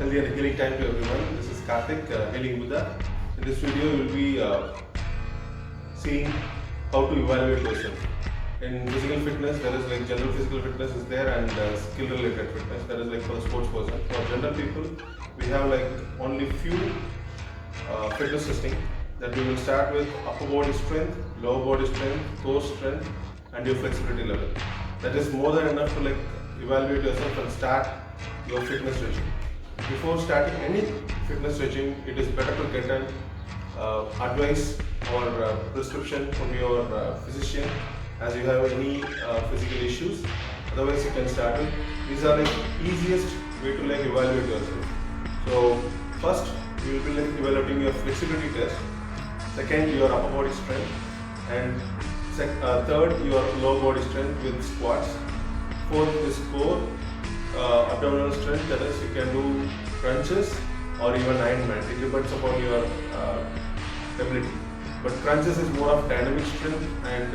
Healthy and healing time to everyone. This is Karthik, Healing Buddha. In this video, you will be seeing how to evaluate yourself. In physical fitness, there is like general physical fitness is there and skill related fitness. That is like for a sports person. For general people, we have like only few fitness testing that we will start with upper body strength, lower body strength, core strength, and your flexibility level. That is more than enough to like evaluate yourself and start your fitness regime. Before starting any fitness regime, it is better to get an advice or prescription from your physician as you have any physical issues. Otherwise, you can start it. These are like easiest way to like evaluate yourself. So first, you will be like evaluating your flexibility test. Second, your upper body strength, and third, your lower body strength with squats. Fourth is core. Abdominal strength, that is you can do crunches or even Ironman. It depends upon your ability. But crunches is more of dynamic strength, and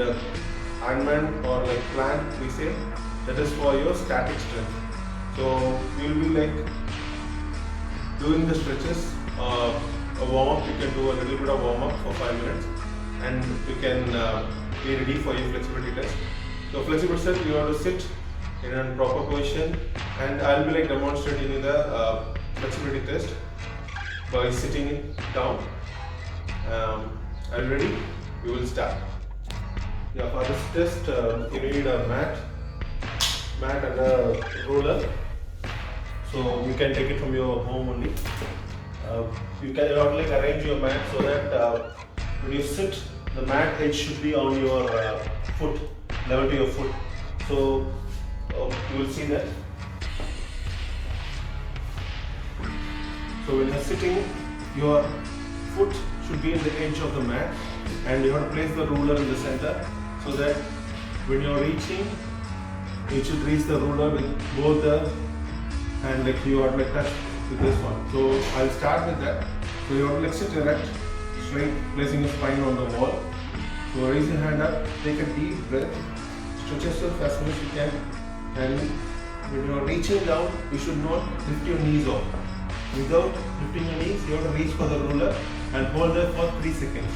Ironman or like plank we say, that is for your static strength. So you will be like doing the stretches, a warm up. You can do a little bit of warm up for 5 minutes, and you can be ready for your flexibility test. So flexibility test, you have to sit in a proper position, and I'll be like demonstrating you the flexibility test by sitting down. Are you ready? We will start. Yeah, for this test you need a mat and a ruler. So you can take it from your home only. You can like arrange your mat so that when you sit, the mat edge should be on your foot, level to your foot. So you will see that. So when you are sitting, your foot should be in the edge of the mat, and you have to place the ruler in the center so that when you are reaching, you should reach the ruler with both the hand, like you are like touch with this one. So I'll start with that. So you have to like sit erect, straight, placing your spine on the wall. So raise your hand up, take a deep breath, stretch yourself as much as you can. And when you are reaching down, you should not lift your knees off. Without lifting your knees, you have to reach for the ruler and hold there for 3 seconds.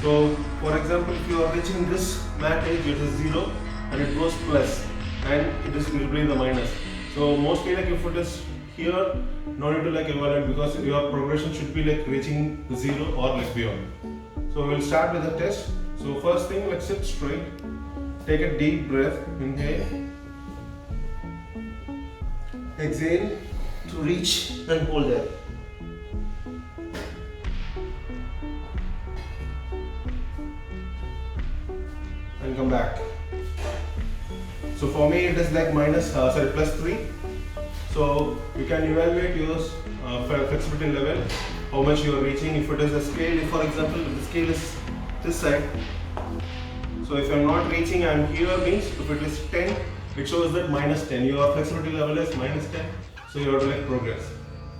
So, for example, if you are reaching this mat edge, it is 0 and it goes plus, and it will be the minus. So, mostly like your foot is here, no need to like evaluate because your progression should be like reaching 0 or like beyond. So, we will start with the test. So, first thing, like sit straight, take a deep breath, inhale. Exhale to reach and hold there. And come back. So for me it is like plus 3. So you can evaluate your flexibility level, how much you are reaching. If it is a scale, if for example the scale is this side. So if I am not reaching, I am here means if it is 10, it shows that -10. Your flexibility level is -10, so you have to like progress.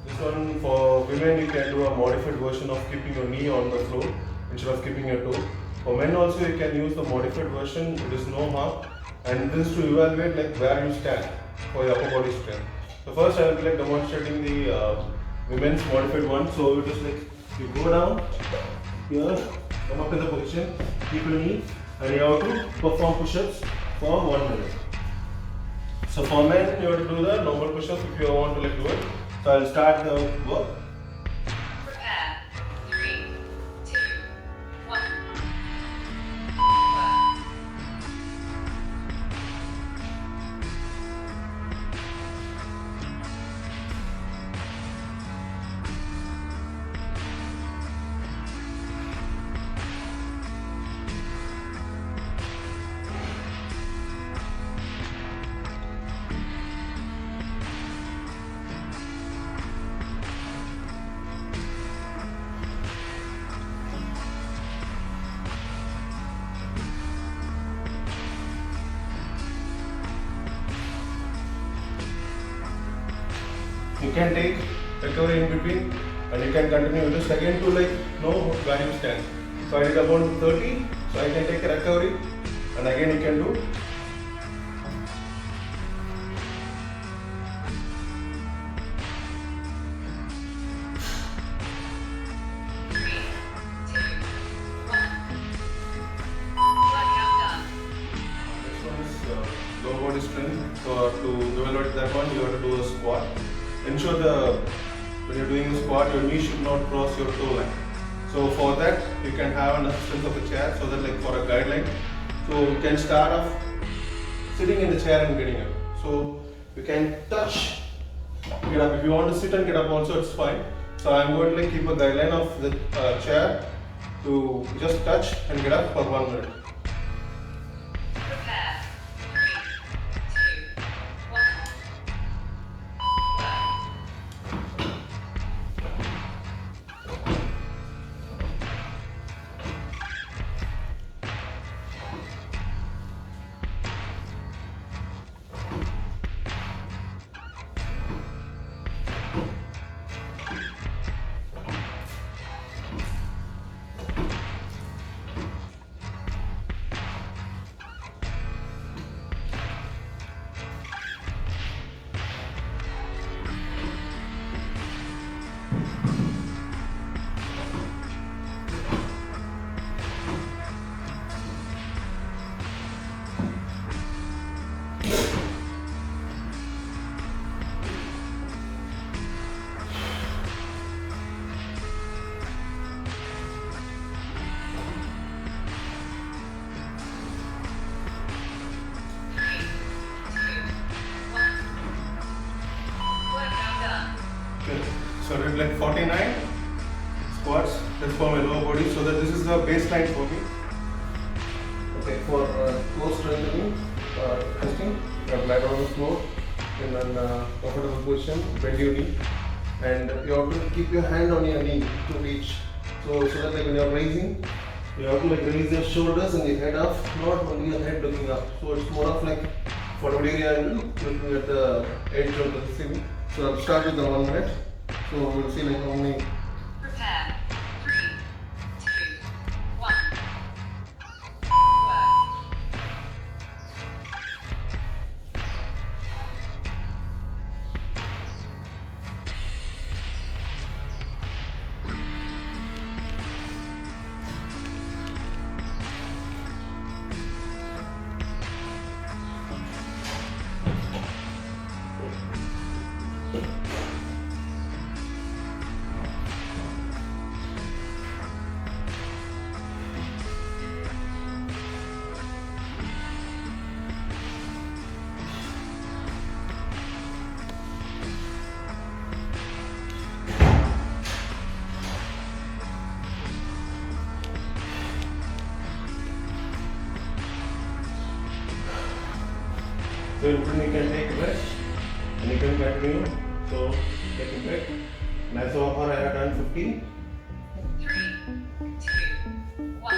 This one for women, you can do a modified version of keeping your knee on the floor instead of keeping your toe. For men also, you can use the modified version. It is no harm, and this is to evaluate like where you stand for your upper body strength. So first, I will be like demonstrating the women's modified one. So it is like you go down here, come up in the position, keep your knee, and you have to perform push-ups for 1 minute. So for men, you have to do the normal push-ups if you want to like do it. So I'll start the work. Prepare. 3, 2, 1. You can take recovery in between, and you can continue with this again to like know where you stand. So I did about 30, so I can take a recovery, and again you can do. lower body strength. So to evaluate that one, you have to do a squat. Ensure when you're doing a squat, your knee should not cross your toe line. So for that, you can have an assistance of the chair, so that like for a guideline. So you can start off sitting in the chair and getting up. So you can touch, get up. If you want to sit and get up also, it's fine. So I'm going to like keep a guideline of the chair to just touch and get up for 1 minute. Prepare. 3, 2, 1. Okay. So I did like 49 squats. That's for my lower body. So that this is the baseline for me. Okay, for core strengthening, testing, lie down on the floor in a comfortable position, bend your knee, and you have to keep your hand on your knee to reach. So that like when you're raising, you have to like raise your shoulders and your head up, not only your head looking up. So it's more of like 40-degree angle, looking at the edge of the ceiling. So I'll start with the 1 minute. So we'll see like how many. Prepare. 3, 2, 1. Work. So in between you can take a break and you can continue. So take a break. And so far I have done 15. 3, 2, 1.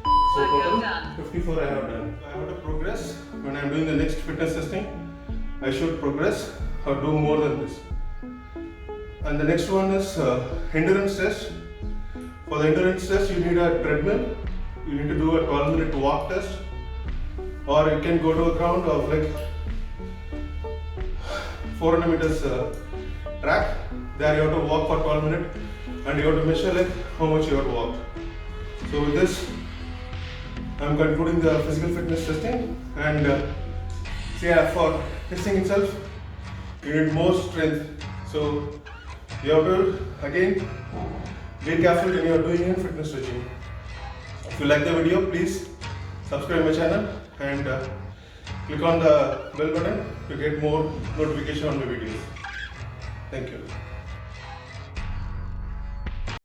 So Well total done. 54 I have done. I have to progress. When I am doing the next fitness testing, I should progress or do more than this. And the next one is endurance test. For the endurance test, you need a treadmill. You need to do a 12-minute walk test. Or you can go to a ground of like 400 meters track. There you have to walk for 12 minutes and you have to measure like how much you have to walk. So with this, I am concluding the physical fitness testing. And for testing itself, you need more strength. So you have to again be careful when you are doing a fitness regime. If you like the video, please subscribe my channel and click on the bell button to get more notification on my videos. Thank you.